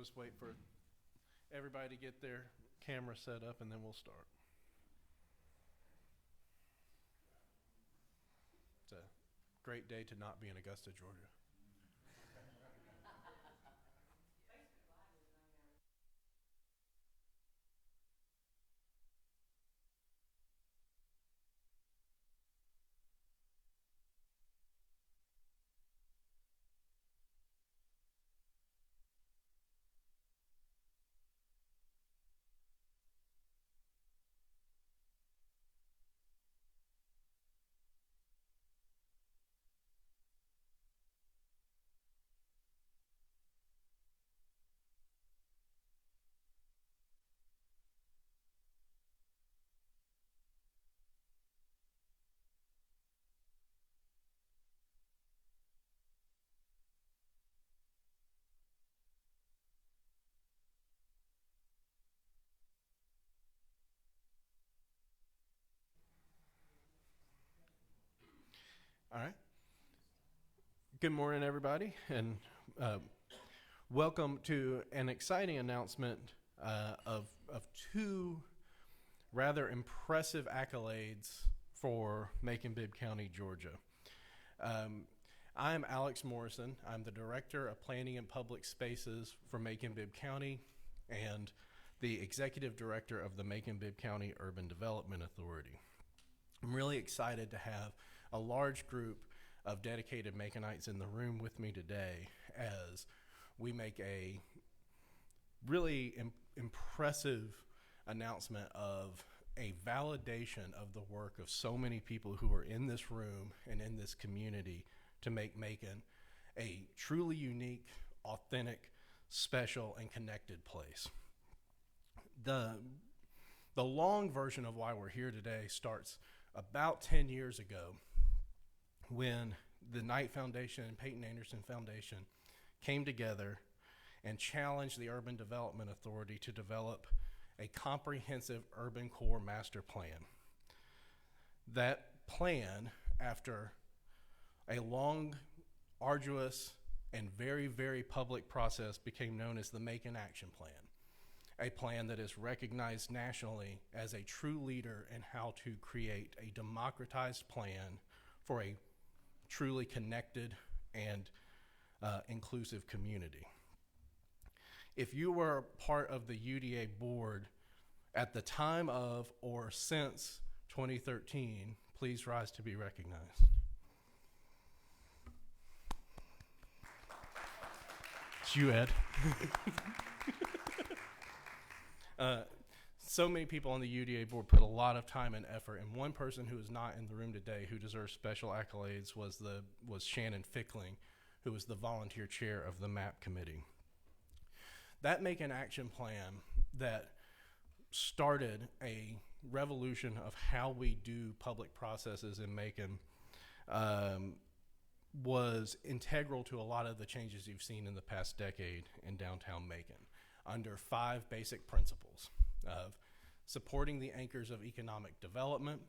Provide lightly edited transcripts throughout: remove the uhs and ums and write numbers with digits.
just wait for everybody to get their camera set up and then we'll start. It's a great day to not be in Augusta, Georgia. All right. Good morning, everybody, and welcome to an exciting announcement of two rather impressive accolades for Macon-Bibb County, Georgia. I'm Alex Morrison. I'm the Director of Planning and Public Spaces for Macon-Bibb County and the Executive Director of the Macon-Bibb County Urban Development Authority. I'm really excited to have a large group of dedicated Maconites in the room with me today as we make a really impressive announcement of a validation of the work of so many people who are in this room and in this community to make Macon a truly unique, authentic, special, and connected place. The long version of why we're here today starts about 10 years ago when the Knight Foundation and Peyton Anderson Foundation came together and challenged the Urban Development Authority to develop a comprehensive urban core master plan. That plan, after a long, arduous, and very, very public process, became known as the Macon Action Plan, a plan that is recognized nationally as a true leader in how to create a democratized plan for a truly connected and inclusive community. If you were part of the UDA board at the time of or since 2013, please rise to be recognized. It's you, Ed. So many people on the UDA board put a lot of time and effort, and one person who is not in the room today who deserves special accolades was Shannon Fickling, who was the volunteer chair of the MAP committee. That Macon Action Plan that started a revolution of how we do public processes in Macon was integral to a lot of the changes you've seen in the past decade in downtown Macon, under 5 basic principles of supporting the anchors of economic development,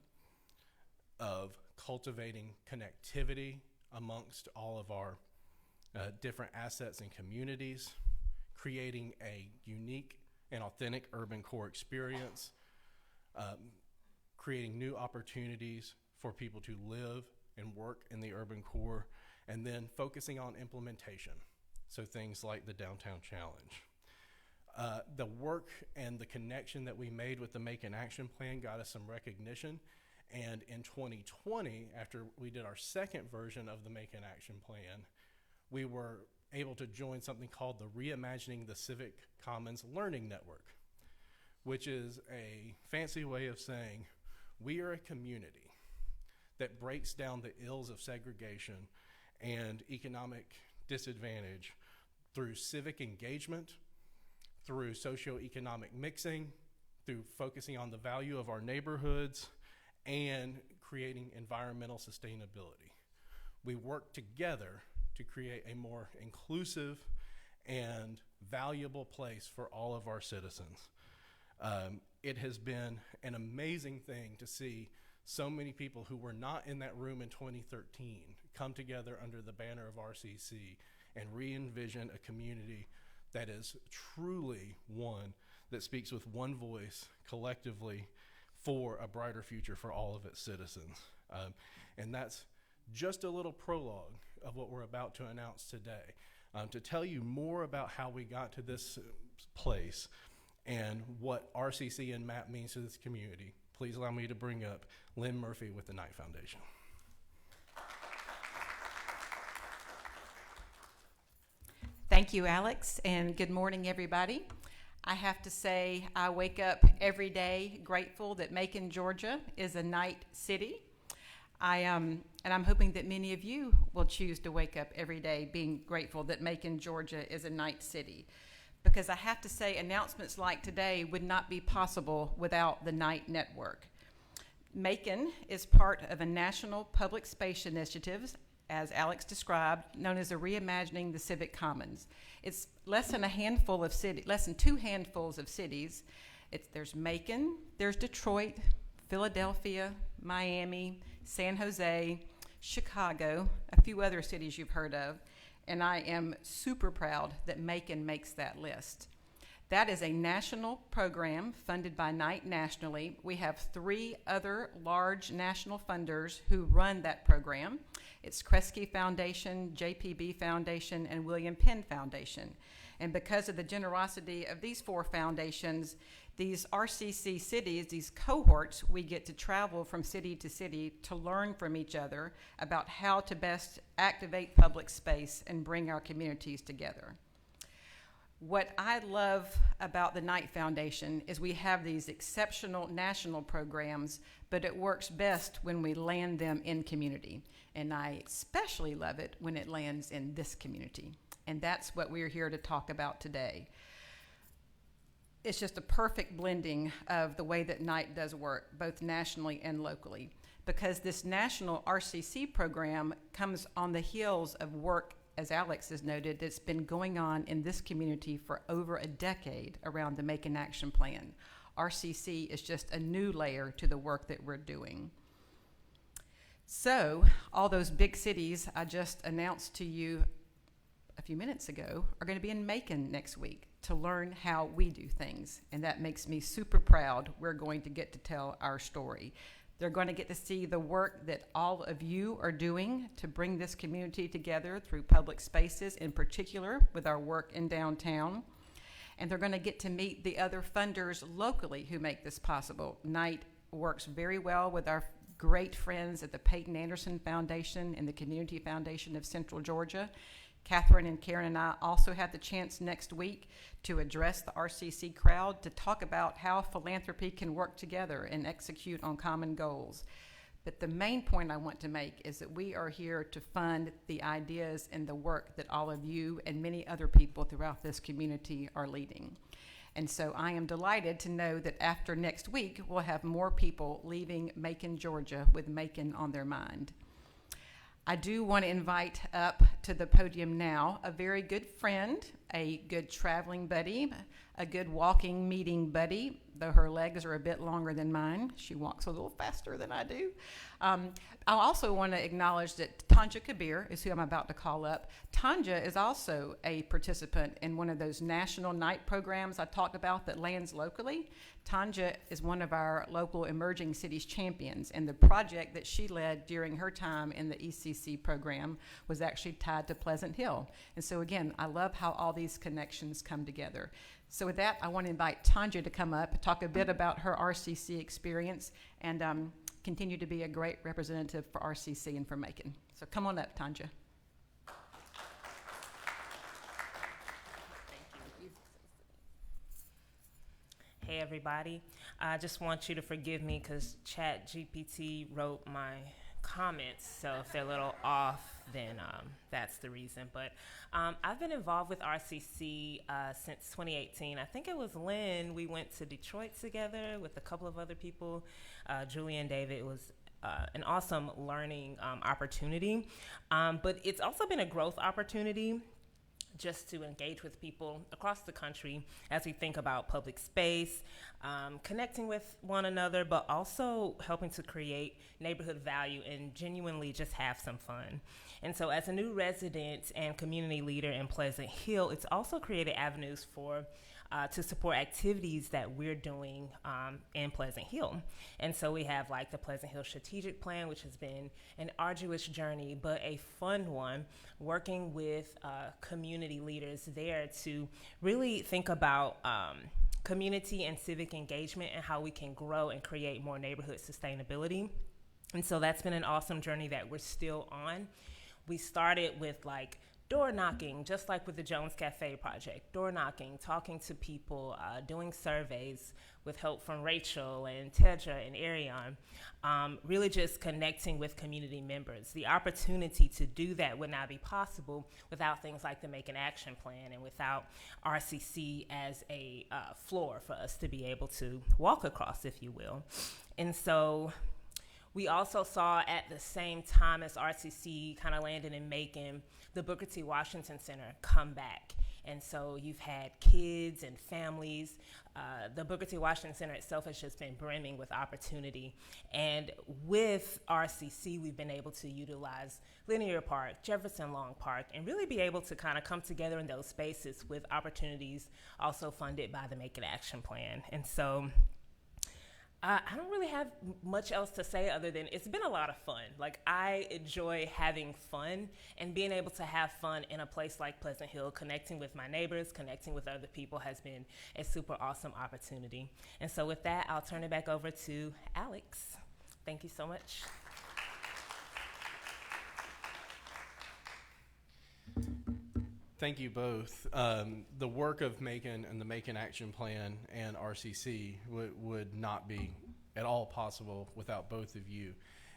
of cultivating connectivity amongst all of our different assets and communities, creating a unique and authentic urban core experience, creating new opportunities for people to live and work in the urban core, and then focusing on implementation. So things like the Downtown Challenge. The work and the connection that we made with the Macon Action Plan got us some recognition. And in 2020, after we did our second version of the Macon Action Plan, we were able to join something called the Reimagining the Civic Commons Learning Network, which is a fancy way of saying we are a community that breaks down the ills of segregation and economic disadvantage through civic engagement, through socioeconomic mixing, through focusing on the value of our neighborhoods, and creating environmental sustainability. We work together to create a more inclusive and valuable place for all of our citizens. It has been an amazing thing to see so many people who were not in that room in 2013 come together under the banner of RCC and re-envision a community that is truly one that speaks with one voice collectively for a brighter future for all of its citizens. And that's just a little prologue of what we're about to announce today. To tell you more about how we got to this place and what RCC and MAP means to this community, please allow me to bring up Lynn Murphy with the Knight Foundation. Thank you, Alex, and good morning, everybody. I have to say, I wake up every day grateful that Macon, Georgia is a Knight city. And I'm hoping that many of you will choose to wake up every day being grateful that Macon, Georgia is a Knight city. Because I have to say, announcements like today would not be possible without the Knight Network. Macon is part of a national public space initiative, as Alex described, known as the Reimagining the Civic Commons. It's less than two handfuls of cities. There's Macon, there's Detroit, Philadelphia, Miami, San Jose, Chicago, a few other cities you've heard of, and I am super proud that Macon makes that list. That is a national program funded by Knight nationally. We have 3 other large national funders who run that program. It's Kresge Foundation, JPB Foundation, and William Penn Foundation. And because of the generosity of these 4 foundations, these RCC cities, these cohorts, we get to travel from city to city to learn from each other about how to best activate public space and bring our communities together. What I love about the Knight Foundation is we have these exceptional national programs, but it works best when we land them in community. And I especially love it when it lands in this community. And that's what we're here to talk about today. It's just a perfect blending of the way that Knight does work, both nationally and locally, because this national RCC program comes on the heels of work, as Alex has noted, that's been going on in this community for over a decade around the Macon Action Plan. RCC is just a new layer to the work that we're doing. So, all those big cities I just announced to you a few minutes ago are going to be in Macon next week to learn how we do things, and that makes me super proud. We're going to get to tell our story. They're going to get to see the work that all of you are doing to bring this community together through public spaces, in particular with our work in downtown. And they're going to get to meet the other funders locally who make this possible. Knight works very well with our great friends at the Peyton Anderson Foundation and the Community Foundation of Central Georgia. Catherine and Karen and I also have the chance next week to address the RCC crowd to talk about how philanthropy can work together and execute on common goals. But the main point I want to make is that we are here to fund the ideas and the work that all of you and many other people throughout this community are leading. And so I am delighted to know that after next week, we'll have more people leaving Macon, Georgia with Macon on their mind. I do want to invite up to the podium now a very good friend, a good traveling buddy, a good walking meeting buddy, though her legs are a bit longer than mine. She walks a little faster than I do. I also want to acknowledge that Tanja Kabir is who I'm about to call up. Tanja is also a participant in one of those national Knight programs I talked about that lands locally. Tanja is one of our local emerging cities champions, and the project that she led during her time in the ECC program was actually tied to Pleasant Hill. And so again, I love how all these connections come together. So with that, I want to invite Tanja to come up, talk a bit about her RCC experience, and continue to be a great representative for RCC and for Macon. So come on up, Tanja. Hey everybody, I just want you to forgive me because ChatGPT wrote my comments, so if they're a little off, then that's the reason. But I've been involved with RCC since 2018. I think it was Lynn. We went to Detroit together with a couple of other people, Julie and David. It was an awesome learning opportunity, but it's also been a growth opportunity. just to engage with people across the country as we think about public space, connecting with one another, but also helping to create neighborhood value and genuinely just have some fun. And so as a new resident and community leader in Pleasant Hill, it's also created avenues for to support activities that we're doing in Pleasant Hill. And so we have like the Pleasant Hill Strategic Plan, which has been an arduous journey, but a fun one, working with community leaders there to really think about community and civic engagement and how we can grow and create more neighborhood sustainability. And so that's been an awesome journey that we're still on. We started with like door knocking, just like with the Jones Cafe project, door knocking, talking to people, doing surveys with help from Rachel and Tedra and Arion, really just connecting with community members. The opportunity to do that would not be possible without things like the Macon Action Plan and without RCC as a floor for us to be able to walk across, if you will. And so we also saw at the same time as RCC kind of landed in Macon, the Booker T. Washington Center come back. And so you've had kids and families. The Booker T. Washington Center itself has just been brimming with opportunity. And with RCC, we've been able to utilize Linear Park, Jefferson Long Park, and really be able to kind of come together in those spaces with opportunities also funded by the Macon Action Plan. And so I don't really have much else to say other than it's been a lot of fun. Like, I enjoy having fun, and being able to have fun in a place like Pleasant Hill, connecting with my neighbors, connecting with other people has been a super awesome opportunity. And so with that, I'll turn it back over to Alex. Thank you so much. Thank you both. The work of Macon and the Macon Action Plan and RCC would not be at all possible without both of you.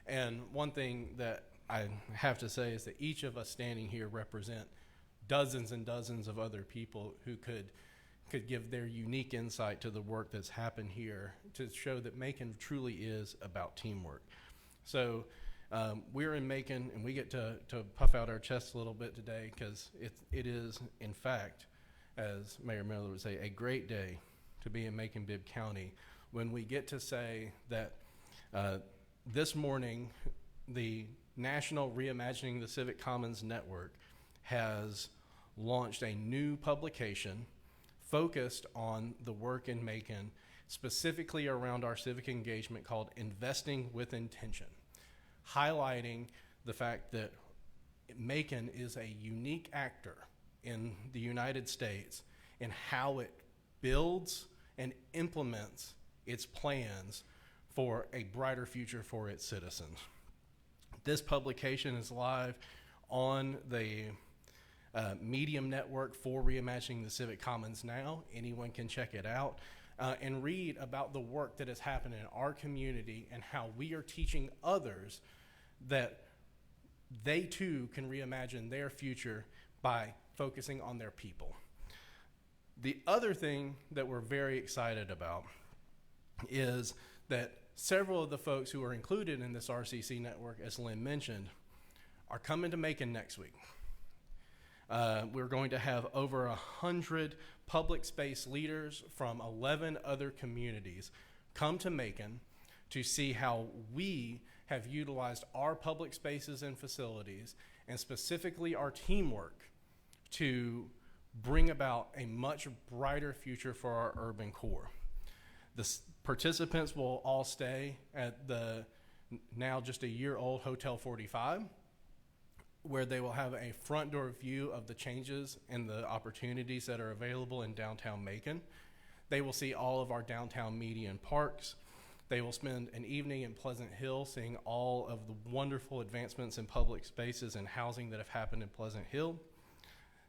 And one thing that I have to say is that each of us standing here represent dozens and dozens of other people who could give their unique insight to the work that's happened here to show that Macon truly is about teamwork. So we're in Macon, and we get to puff out our chests a little bit today because it is, in fact, as Mayor Miller would say, a great day to be in Macon-Bibb County when we get to say that this morning the National Reimagining the Civic Commons Network has launched a new publication focused on the work in Macon, specifically around our civic engagement, called Investing with Intention, highlighting the fact that Macon is a unique actor in the United States in how it builds and implements its plans for a brighter future for its citizens. This publication is live on the Medium Network for Reimagining the Civic Commons now. Anyone can check it out and read about the work that has happened in our community and how we are teaching others that they too can reimagine their future by focusing on their people. The other thing that we're very excited about is that several of the folks who are included in this RCC network, as Lynn mentioned, are coming to Macon next week. We're going to have over 100 public space leaders from 11 other communities come to Macon to see how we have utilized our public spaces and facilities, and specifically our teamwork, to bring about a much brighter future for our urban core. The participants will all stay at the now just a year-old Hotel 45, where they will have a front door view of the changes and the opportunities that are available in downtown Macon. They will see all of our downtown median parks. They will spend an evening in Pleasant Hill seeing all of the wonderful advancements in public spaces and housing that have happened in Pleasant Hill.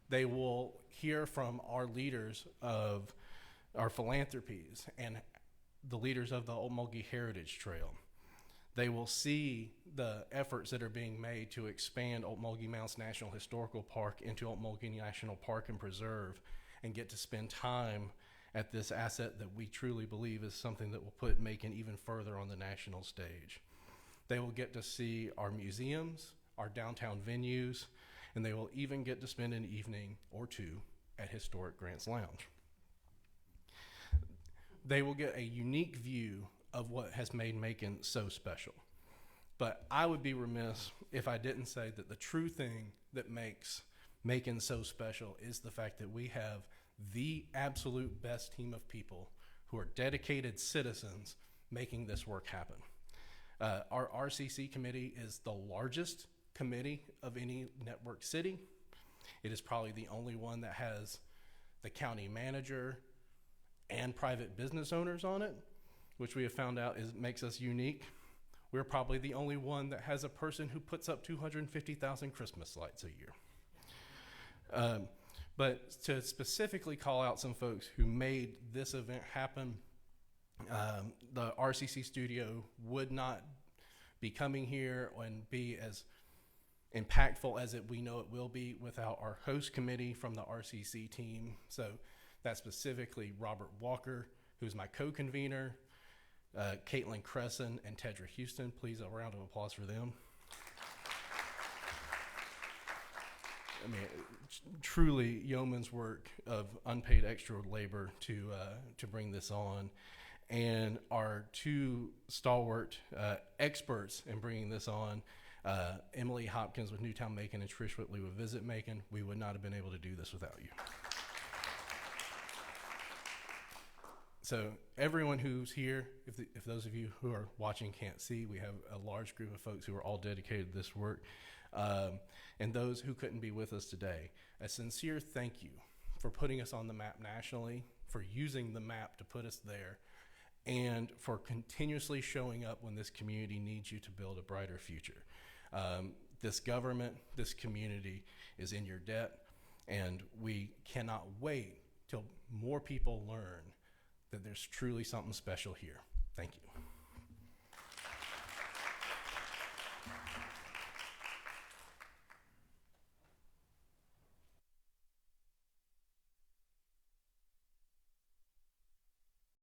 They will hear from our leaders of our philanthropies and the leaders of the Old Mulgee Heritage Trail. They will see the efforts that are being made to expand Old Mulgee Mounds National Historical Park into Old Mulgee National Park and Preserve, and get to spend time at this asset that we truly believe is something that will put Macon even further on the national stage. They will get to see our museums, our downtown venues, and they will even get to spend an evening or two at historic Grant's Lounge. They will get a unique view of what has made Macon so special. But I would be remiss if I didn't say that the true thing that makes Macon so special is the fact that we have the absolute best team of people who are dedicated citizens making this work happen. Our RCC committee is the largest committee of any network city. It is probably the only one that has the county manager and private business owners on it, which we have found out makes us unique. We're probably the only one that has a person who puts up 250,000 Christmas lights a year. But to specifically call out some folks who made this event happen, the RCC studio would not be coming here and be as impactful as we know it will be without our host committee from the RCC team. So that's specifically Robert Walker, who's my co-convener, Caitlin Cresson, and Tedra Houston. Please, a round of applause for them. I mean, truly yeoman's work of unpaid extra labor to bring this on. And our two stalwart experts in bringing this on, Emily Hopkins with Newtown Macon and Trish Whitley with Visit Macon. We would not have been able to do this without you. So everyone who's here, if those of you who are watching can't see, we have a large group of folks who are all dedicated to this work. And those who couldn't be with us today, a sincere thank you for putting us on the map nationally, for using the map to put us there, and for continuously showing up when this community needs you to build a brighter future. This government, this community is in your debt, and we cannot wait till more people learn that there's truly something special here. Thank you.